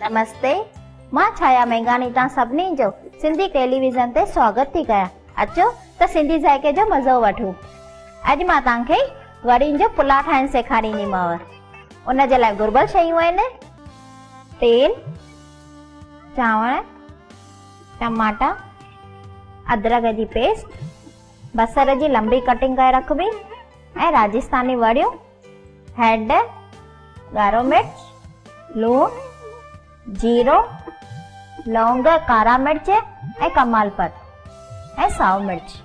नमस्ते, मां छाया मेघानी ता सभिनी जो सिंधी टेलीविजन ते स्वागत थी कया। अचो त सिंधी जायके जो मज़ो वठूं। अॼु मां तव्हांखे वड़ियुनि जो पुलाव ठाहिण सेखारींदीमांव। उन जे लाइ घुर्बल शयूं आहिनि: तेल, चांवर, टमाटा, अदरक जी पेस्ट, बसर जी लंबी कटिंग करे रखबी ऐं राजस्थानी वड़ियूं, हैड, ॻाढ़ो मिर्च, लूण, जीरो, लौंग, कारा मिर्च ऐं कमालपत ऐं साओ मिर्च।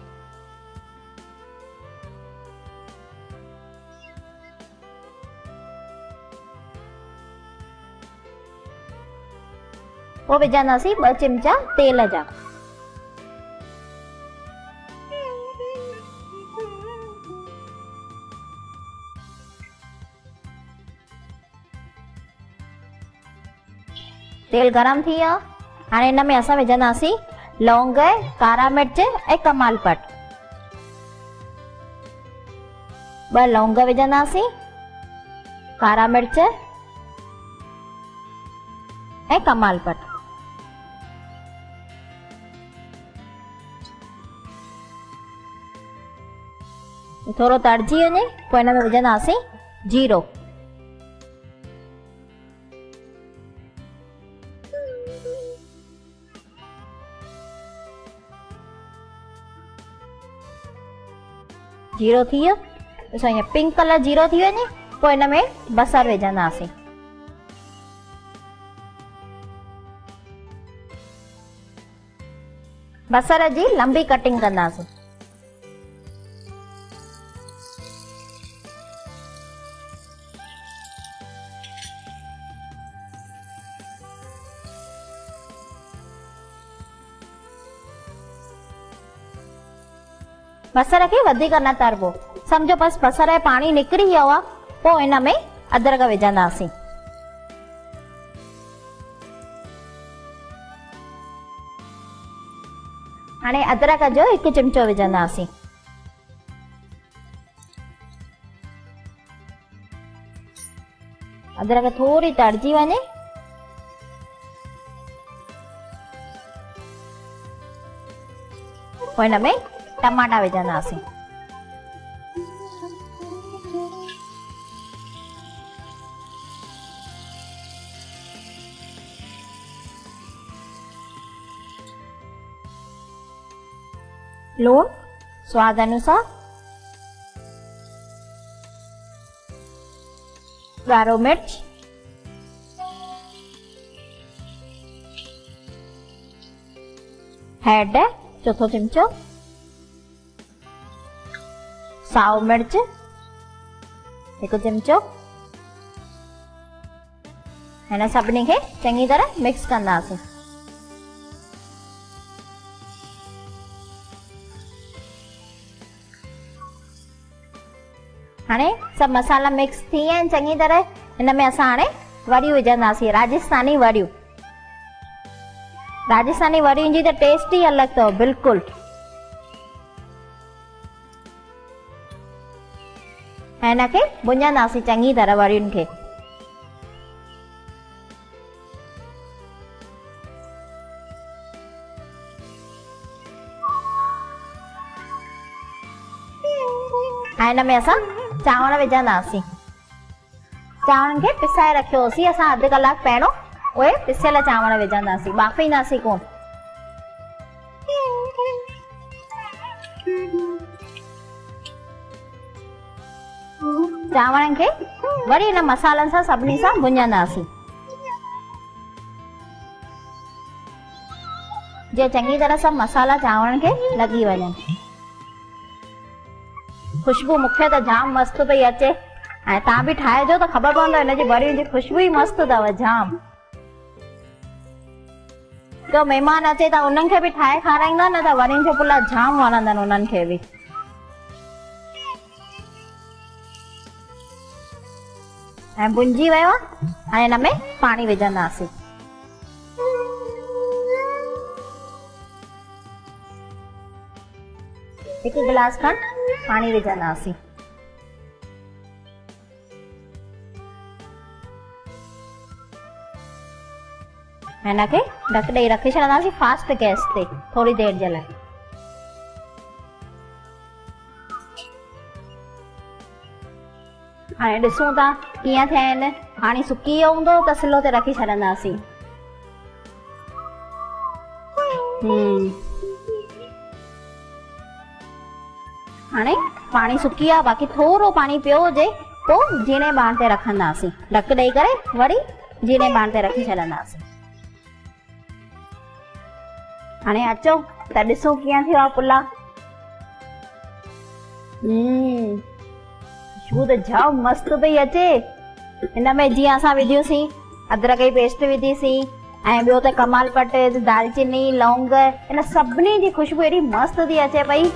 पोइ विझंदासीं 2 चिमचा तेल जा। तेल गरम थी वियो। हाणे हिन में असां विझंदासीं लौंग, कारा मिर्च ऐं कमालपत। 2 लौंग विझंदासीं, कारा मिर्च ऐं कमालपत। थोरो तड़जी वञे पोइ हिन में विझंदासीं जीरो। जीरो थी वियो, ॾिसो हीअं पिंक कलर जीरो थी वञे पोइ हिन में बसर विझंदासीं। बसर जी लंबी कटिंग कंदासीं। बसर खे वधीक न तरबो, समझो बस बसर जो पानी निकिरी वियो आहे। पोइ हिन में अदरक विझंदासीं। हाणे अदरक जो 1 चिमचो विझंदासीं। अदरक थोड़ी तड़जी वञे पोइ हिन में टमाटा विझंदासीं। लूण स्वाद अनुसार, ॻाढ़ो मिर्च, हैड 1/4 चिमचो, साओ मिर्च 1 चिमचो। हिन सभिनी खे चङी तरह मिक्स कंदासीं। हाणे सभु मसाला मिक्स थी विया आहिनि चङी तरह। हिन में असां हाणे वड़ियूं विझंदासीं, राजस्थानी वड़ियूं। राजस्थानी वड़ियुनि जी त टेस्ट ई अलॻि अथव बिल्कुलु। हिन खे भुञंदासीं चङी तरह वड़ियुनि खे। हिन में असां चांवर विझंदासीं। चांवरनि खे पिसाए रखियोसीं असां अधु कलाक पहिरियों। उहे पिसियल चांवर विझंदासीं, ॿाफींदासीं कोन। चांवरनि खे वरी हिन मसालनि सां सभिनी सां भुञंदासीं। जीअं चङी तरह सभु मसाला चांवरनि खे लॻी वञनि। खुशबू मूंखे त जाम मस्त पई अचे ऐं तव्हां बि ठाहिजो त ख़बर पवंदव हिन जी वड़ियुनि जी खुशबू ई मस्त अथव जाम। जो महिमान अचे त उन्हनि खे बि ठाहे खाराईंदा न त वड़ियुनि जो पुलाव जाम वणंदनि उन्हनि खे बि। ऐं भुंजी वियो आहे। हाणे हिन में पाणी विझंदासीं। 1 गिलास खंड पानी विझंदासीं। हिन खे ढक ॾेई रखी छॾंदासीं फास्ट गैस ते थोड़ी देर जे लाइ। हाणे ॾिसूं था कीअं थिया आहिनि। हाणे सुकी वियो हूंदो त स्लो ते रखी छॾंदासीं। हाणे पानी सुकी आहे, बाक़ी थोड़ो पानी पियो हुजे पोइ जीणे बाण ते रखंदासीं। ढक ॾेई करे वरी जीणे बाण ते रखी छॾंदासीं। हाणे अचो त ॾिसो कीअं थियो आहे पुलाउ। खुशबू त जाम मस्त पई अचे। हिन में जीअं असां विधियोसीं अदरक जी पेस्ट विधीसीं ऐं ॿियो त कमाल पट, दालचीनी, लौंग, इन सभिनी जी खुशबू एॾी मस्त थी अचे पई।